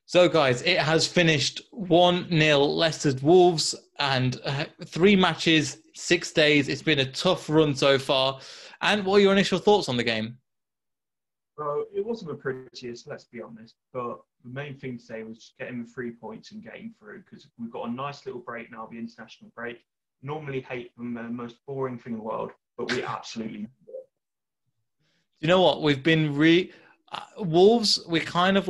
So, guys, it has finished 1-0 Leicester's Wolves and 3 matches, 6 days. It's been a tough run so far. And what are your initial thoughts on the game? Well, it wasn't the prettiest, let's be honest. But the main thing today was just getting the 3 points and getting through because we've got a nice little break now, the international break. Normally hate them, the most boring thing in the world, but we absolutely. You know what? We've been Wolves. We kind of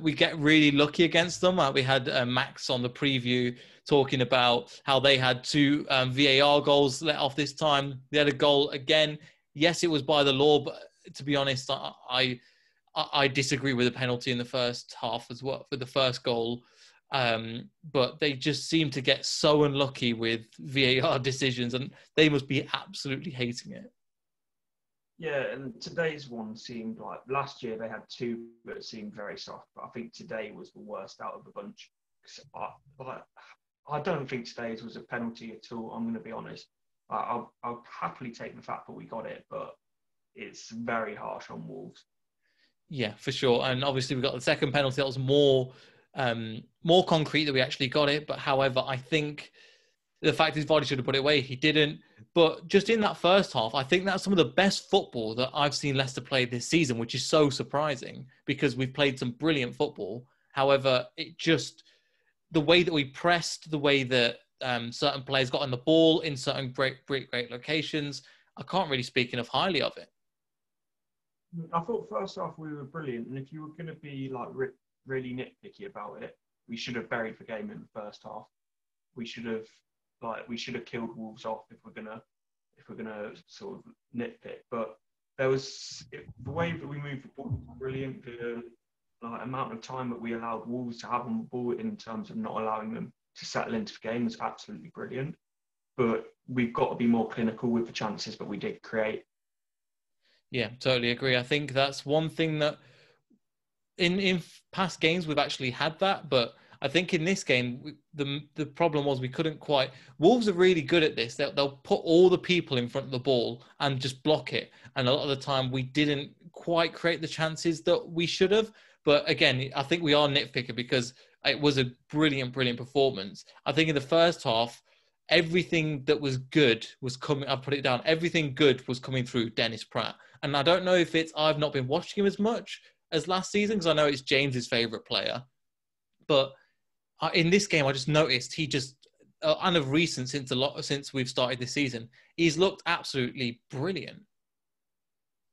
we get really lucky against them. We had Max on the preview talking about how they had two VAR goals let off this time. They had a goal again. Yes, it was by the law, but to be honest, I disagree with the penalty in the first half as well for the first goal. But they just seem to get so unlucky with VAR decisions, and they must be absolutely hating it. Yeah, and today's one seemed like last year they had two that seemed very soft, but I think today was the worst out of the bunch. I don't think today's was a penalty at all. I'm going to be honest. I'll happily take the fact that we got it, but it's very harsh on Wolves. Yeah, for sure. And obviously we got the second penalty that was more concrete that we actually got it. But however, I think the fact is Vardy should have put it away. He didn't. But just in that first half, I think that's some of the best football that I've seen Leicester play this season, which is so surprising because we've played some brilliant football. However, the way that we pressed, the way that certain players got on the ball in certain great locations, I can't really speak enough highly of it. I thought first half we were brilliant, and if you were going to be like really nitpicky about it, we should have buried the game in the first half. We should have killed Wolves off if we're gonna sort of nitpick. But the way that we moved the ball was brilliant. The amount of time that we allowed Wolves to have on the ball in terms of not allowing them to settle into the game was absolutely brilliant. But we've got to be more clinical with the chances that we did create. Yeah, totally agree. I think that's one thing that in past games we've actually had that, but I think in this game the problem was we couldn't quite. Wolves are really good at this. They'll put all the people in front of the ball and just block it, and a lot of the time we didn't quite create the chances that we should have. But again, I think we are nitpicker because it was a brilliant performance. I think in the first half, everything that was good was coming. I put it down. Everything good was coming through Dennis Pratt, and I don't know if I've not been watching him as much as last season because I know it's James's favourite player, but in this game I just noticed he just and of recent since we've started this season, he's looked absolutely brilliant.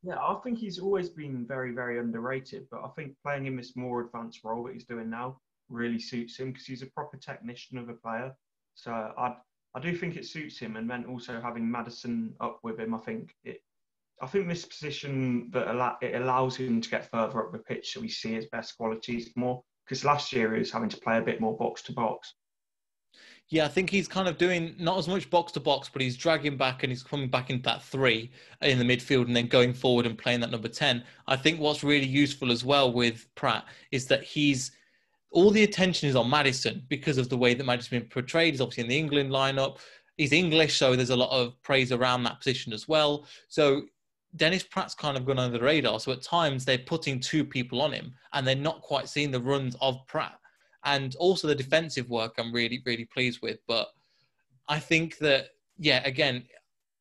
Yeah, I think he's always been very, very underrated, but I think playing in this more advanced role that he's doing now really suits him because he's a proper technician of a player. So I do think it suits him, and then also having Maddison up with him, I think this position it allows him to get further up the pitch, so we see his best qualities more. Because last year he was having to play a bit more box to box. Yeah, I think he's kind of doing not as much box to box, but he's dragging back and he's coming back into that 3 in the midfield and then going forward and playing that number 10. I think what's really useful as well with Pratt is that all the attention is on Maddison because of the way that Maddison's been portrayed. He's obviously in the England lineup. He's English, so there's a lot of praise around that position as well. So Dennis Pratt's kind of gone under the radar. So at times they're putting 2 people on him and they're not quite seeing the runs of Pratt. And also the defensive work I'm really, really pleased with. But I think that, yeah, again,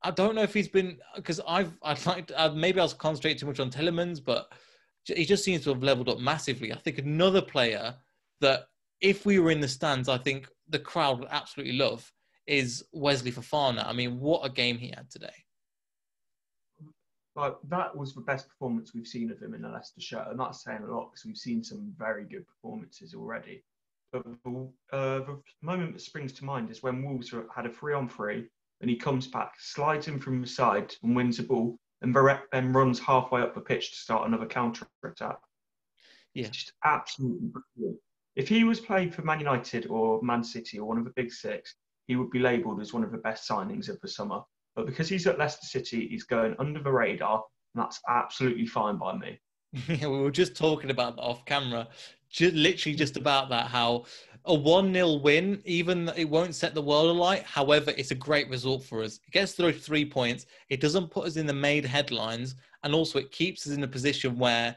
I don't know if he's been, because maybe I was concentrating too much on Tielemans, but he just seems to have leveled up massively. I think another player that if we were in the stands, I think the crowd would absolutely love is Wesley Fofana. I mean, what a game he had today. Like, that was the best performance we've seen of him in a Leicester shirt, and that's saying a lot because we've seen some very good performances already. But the moment that springs to mind is when Wolves had a 3-on-3, and he comes back, slides in from the side and wins the ball, and then runs halfway up the pitch to start another counter-attack. Yeah. It's just absolutely brilliant. If he was played for Man United or Man City or one of the big 6, he would be labelled as one of the best signings of the summer. But because he's at Leicester City, he's going under the radar, and that's absolutely fine by me. Yeah, we were just talking about that off camera, literally just about that, how a 1-0 win, even it won't set the world alight. However, it's a great result for us. It gets those 3 points. It doesn't put us in the made headlines. And also it keeps us in a position where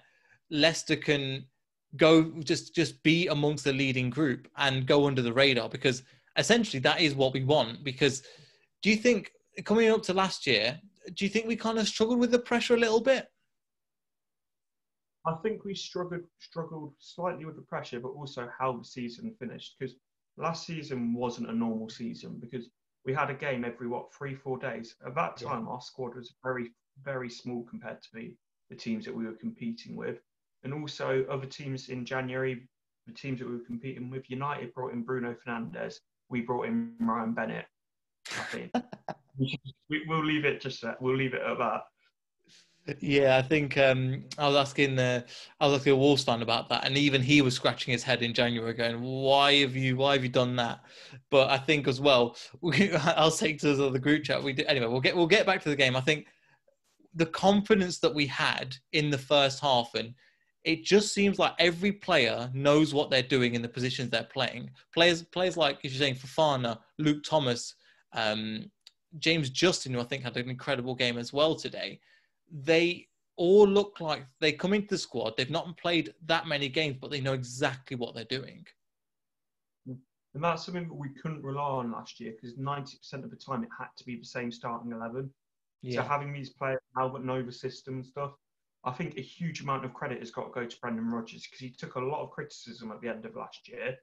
Leicester can go just be amongst the leading group and go under the radar, because essentially that is what we want. Because do you think coming up to last year, do you think we kind of struggled with the pressure a little bit? I think we struggled slightly with the pressure, but also how the season finished. Because last season wasn't a normal season because we had a game every 3-4 days. At that Yeah. time, our squad was very very small compared to the teams that we were competing with, and also other teams in January. The teams that we were competing with, United brought in Bruno Fernandes. We brought in Ryan Bennett. I think we'll leave it just that. We'll leave it at that. Yeah, I think I was asking a Wolves fan about that, and even he was scratching his head in January, going, why have you done that?" But I think as well, I'll say to the group chat we did anyway. We'll get back to the game. I think the confidence that we had in the first half, and it just seems like every player knows what they're doing in the positions they're playing. Players like, as you're saying, Fofana, Luke Thomas, James Justin, who I think had an incredible game as well today. They all look like they come into the squad. They've not played that many games, but they know exactly what they're doing. And that's something that we couldn't rely on last year because 90% of the time it had to be the same starting 11. Yeah. So having these players now that know the system and stuff, I think a huge amount of credit has got to go to Brendan Rodgers because he took a lot of criticism at the end of last year,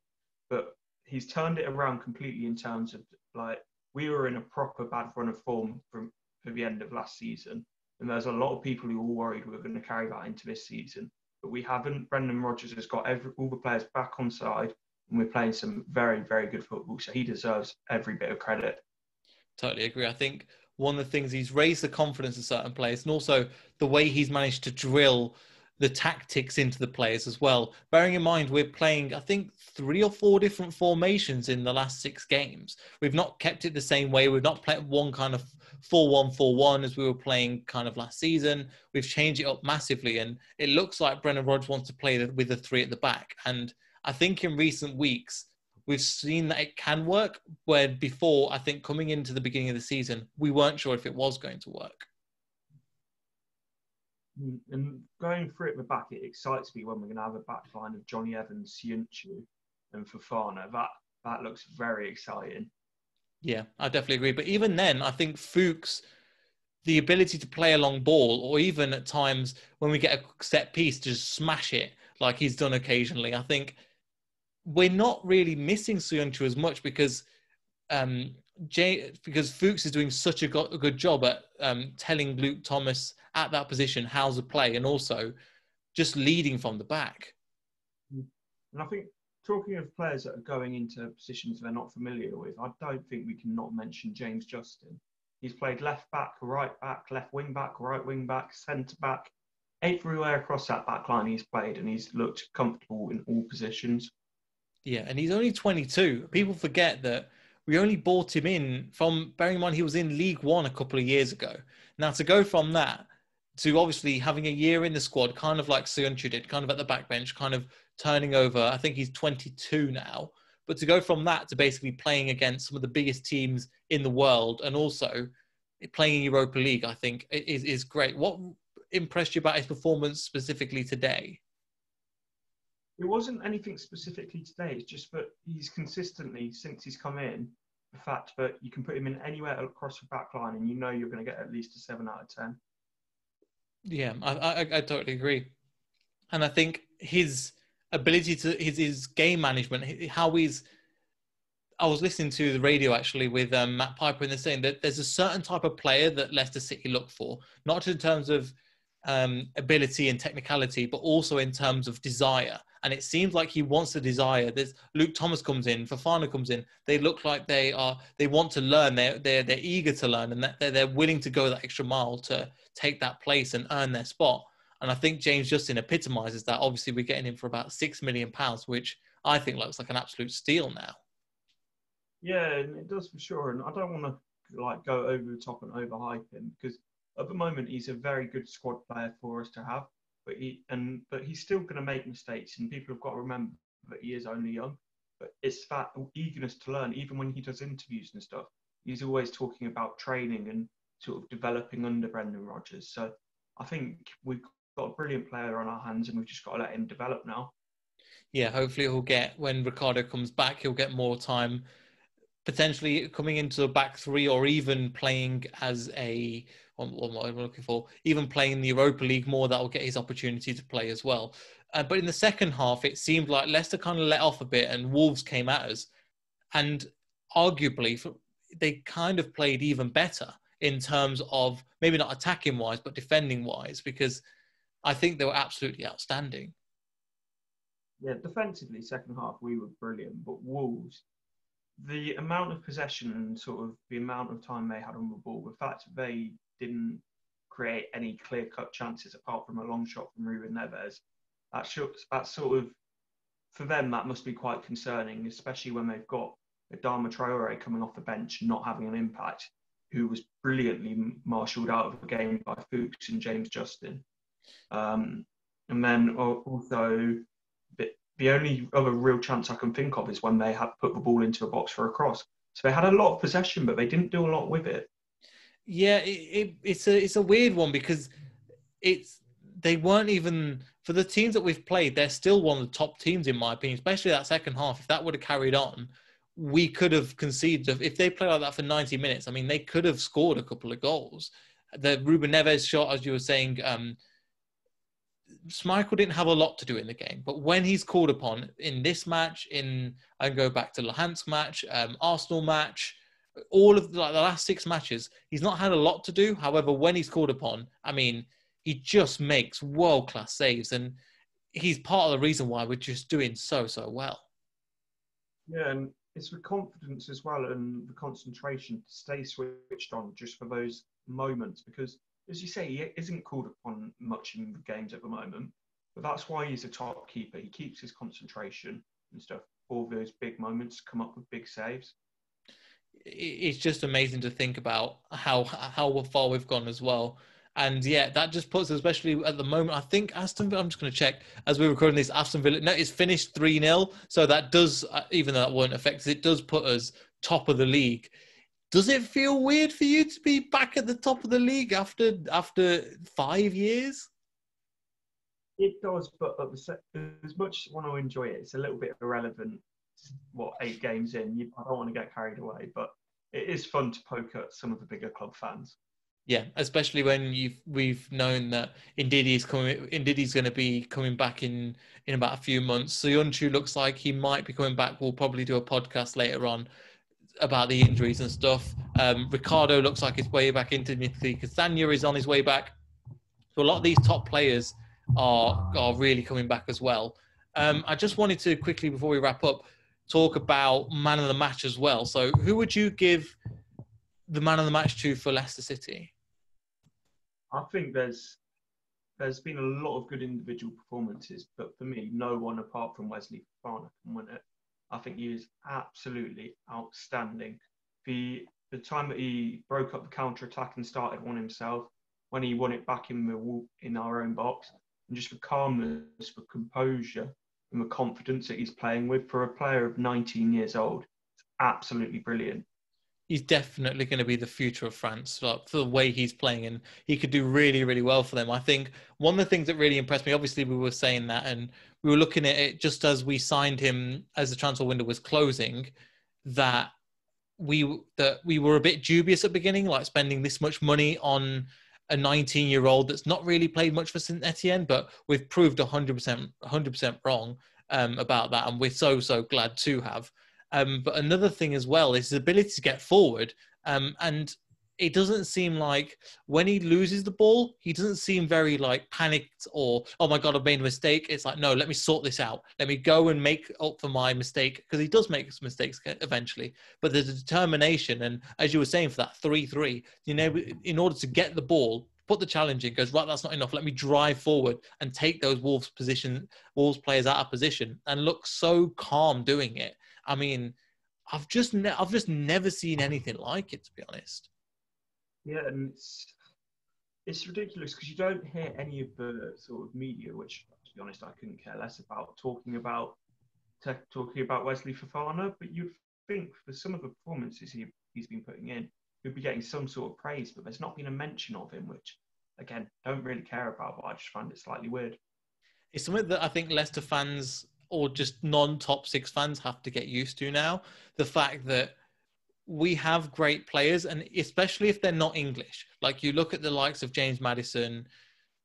but he's turned it around completely in terms of like we were in a proper bad run of form for the end of last season. And there's a lot of people who were worried we were going to carry that into this season, but we haven't. Brendan Rodgers has got all the players back on side, and we're playing some very, very good football. So he deserves every bit of credit. Totally agree. I think one of the things, he's raised the confidence of certain players, and also the way he's managed to drill the tactics into the players as well. Bearing in mind, we're playing, I think, 3 or 4 different formations in the last 6 games. We've not kept it the same way. We've not played one kind of 4-1-4-1 as we were playing kind of last season. We've changed it up massively, and it looks like Brendan Rodgers wants to play with the 3 at the back. And I think in recent weeks, we've seen that it can work, where before, I think coming into the beginning of the season, we weren't sure if it was going to work. And going through it at the back, it excites me when we're going to have a back line of Johnny Evans, Siunchu, and Fofana. That looks very exciting. Yeah, I definitely agree. But even then, I think Fuchs, the ability to play a long ball, or even at times when we get a set piece to just smash it, like he's done occasionally, I think we're not really missing Siunchu as much because because Fuchs is doing such a good job at telling Luke Thomas at that position how to play, and also just leading from the back. And I think talking of players that are going into positions they're not familiar with, I don't think we can not mention James Justin. He's played left back, right back, left wing back, right wing back, centre back. Everywhere across that back line he's played, and he's looked comfortable in all positions. Yeah, and he's only 22. People forget that we only bought him in from, bearing in mind he was in League One a couple of years ago. Now, to go from that to obviously having a year in the squad, kind of like Siunchu did, kind of at the backbench, kind of turning over. I think he's 22 now. But to go from that to basically playing against some of the biggest teams in the world, and also playing in Europa League, I think is great. What impressed you about his performance specifically today? It wasn't anything specifically today. It's just that he's consistently, since he's come in, the fact that you can put him in anywhere across the back line and you know you're going to get at least a 7 out of 10. Yeah, I totally agree. And I think his ability to his game management, how he's. I was listening to the radio actually with Matt Piper, and they're saying that there's a certain type of player that Leicester City look for, not in terms of ability and technicality, but also in terms of desire. And it seems like he wants the desire. There's Luke Thomas comes in, Fofana comes in. They look like they want to learn. They're eager to learn, and that they're willing to go that extra mile to take that place and earn their spot. And I think James Justin epitomises that. Obviously, we're getting him for about £6 million, which I think looks like an absolute steal now. Yeah, and it does for sure. And I don't want to go over the top and overhype him because at the moment he's a very good squad player for us to have. But he's still going to make mistakes, and people have got to remember that he is only young. But it's that eagerness to learn. Even when he does interviews and stuff, he's always talking about training and sort of developing under Brendan Rodgers. So I think we've got a brilliant player on our hands, and we've just got to let him develop now. Yeah, hopefully he'll get, when Ricardo comes back, he'll get more time, potentially coming into a back three, or even playing as a, what am I looking for? Even playing the Europa League more, that will get his opportunity to play as well. But in the second half, it seemed like Leicester kind of let off a bit and Wolves came at us. And arguably, they kind of played even better in terms of maybe not attacking wise, but defending wise, because I think they were absolutely outstanding. Yeah, defensively, second half we were brilliant, but Wolves, the amount of possession and sort of the amount of time they had on the ball, the fact that they didn't create any clear-cut chances apart from a long shot from Ruben Neves, that's sort of, for them, that must be quite concerning, especially when they've got Adama Traore coming off the bench, not having an impact, who was brilliantly marshalled out of the game by Fuchs and James Justin. And then also, the only other real chance I can think of is when they had put the ball into a box for a cross. So they had a lot of possession, but they didn't do a lot with it. Yeah, it's a weird one, because they weren't even, for the teams that we've played, they're still one of the top teams in my opinion, especially that second half. If that would have carried on, we could have conceded. If they play like that for 90 minutes, I mean, they could have scored a couple of goals. The Ruben Neves shot, as you were saying, Schmeichel didn't have a lot to do in the game, but when he's called upon in this match, I can go back to Luhansk match, Arsenal match, all of the last 6 matches, he's not had a lot to do. However, when he's called upon, I mean, he just makes world-class saves, and he's part of the reason why we're just doing so well. Yeah, and it's the confidence as well and the concentration to stay switched on just for those moments. Because, as you say, he isn't called upon much in the games at the moment, but that's why he's a top keeper. He keeps his concentration and stuff for those big moments, come up with big saves. It's just amazing to think about how far we've gone as well. And yeah, that just puts, especially at the moment, I think Aston Villa, I'm just going to check as we're recording this, Aston Villa, no, it's finished 3-0. So that does, even though that won't affect us, it does put us top of the league. Does it feel weird for you to be back at the top of the league after 5 years? It does, but as much as I want to enjoy it, it's a little bit irrelevant. What, 8 games in? I don't want to get carried away, but it is fun to poke at some of the bigger club fans. Yeah, especially when we've known that Ndidi's going to be coming back in about a few months. Soyuncu looks like he might be coming back. We'll probably do a podcast later on about the injuries and stuff. Ricardo looks like his way back into Italy. Castagna is on his way back. So a lot of these top players are really coming back as well. I just wanted to quickly, before we wrap up, talk about man of the match as well. So who would you give the man of the match to for Leicester City? I think there's been a lot of good individual performances, but for me, no one apart from Wesley Fofana can win it. I think he is absolutely outstanding. The time that he broke up the counter attack and started one himself, when he won it back in our own box, and just the calmness, the composure, and the confidence that he's playing with for a player of 19 years old, it's absolutely brilliant. He's definitely going to be the future of France, like, for the way he's playing, and he could do really, really well for them. I think one of the things that really impressed me, obviously we were saying that, and we were looking at it just as we signed him, as the transfer window was closing, that we were a bit dubious at the beginning, like spending this much money on a 19-year-old that's not really played much for Saint Etienne, but we've proved 100% wrong about that, and we're so glad to have. But another thing as well is his ability to get forward. And it doesn't seem like when he loses the ball, he doesn't seem very like panicked or, oh my God, I've made a mistake. It's like, no, let me sort this out. Let me go and make up for my mistake, because he does make mistakes eventually. But there's a determination. And as you were saying, for that 3-3, you know, in order to get the ball, put the challenge in, goes, right, that's not enough. Let me drive forward and take those Wolves players out of position, and look so calm doing it. I mean, I've just never seen anything like it, to be honest. Yeah, and it's ridiculous because you don't hear any of the sort of media, which, to be honest, I couldn't care less about, talking about Wesley Fofana. But you'd think for some of the performances he's been putting in, he'd be getting some sort of praise. But there's not been a mention of him, which, again, don't really care about. But I just find it slightly weird. It's something that I think Leicester fans or just non-top six fans have to get used to now. The fact that we have great players, and especially if they're not English. Like you look at the likes of James Maddison,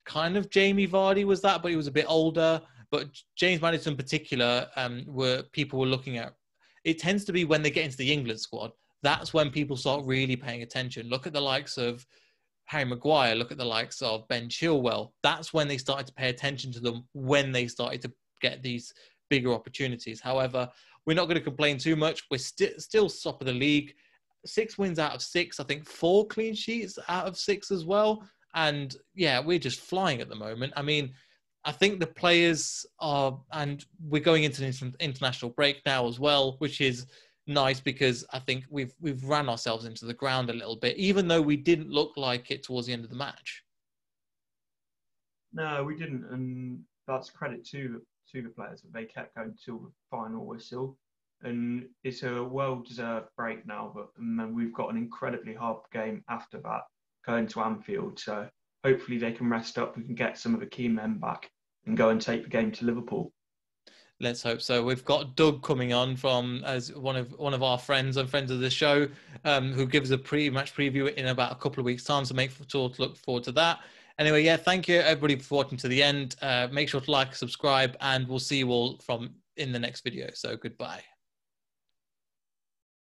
kind of Jamie Vardy was that, but he was a bit older. But James Maddison in particular, were people were looking at. It tends to be when they get into the England squad, that's when people start really paying attention. Look at the likes of Harry Maguire, look at the likes of Ben Chilwell. That's when they started to pay attention to them, when they started to get these bigger opportunities. However, we're not going to complain too much. We're still top of the league. 6 wins out of 6. I think 4 clean sheets out of 6 as well. And yeah, we're just flying at the moment. I mean, I think the players are, and we're going into an international break now as well, which is nice because I think we've ran ourselves into the ground a little bit, even though we didn't look like it towards the end of the match. No, we didn't, and that's credit to the players that they kept going till the final whistle. And it's a well-deserved break now, but we've got an incredibly hard game after that, going to Anfield. So hopefully they can rest up. We can get some of the key men back and go and take the game to Liverpool. Let's hope so. We've got Doug coming on from as one of our friends and friends of the show, who gives a pre-match preview in about a couple of weeks' time. So make sure to look forward to that. Anyway, yeah, thank you everybody for watching to the end. Make sure to like, subscribe, and we'll see you all in the next video. So goodbye.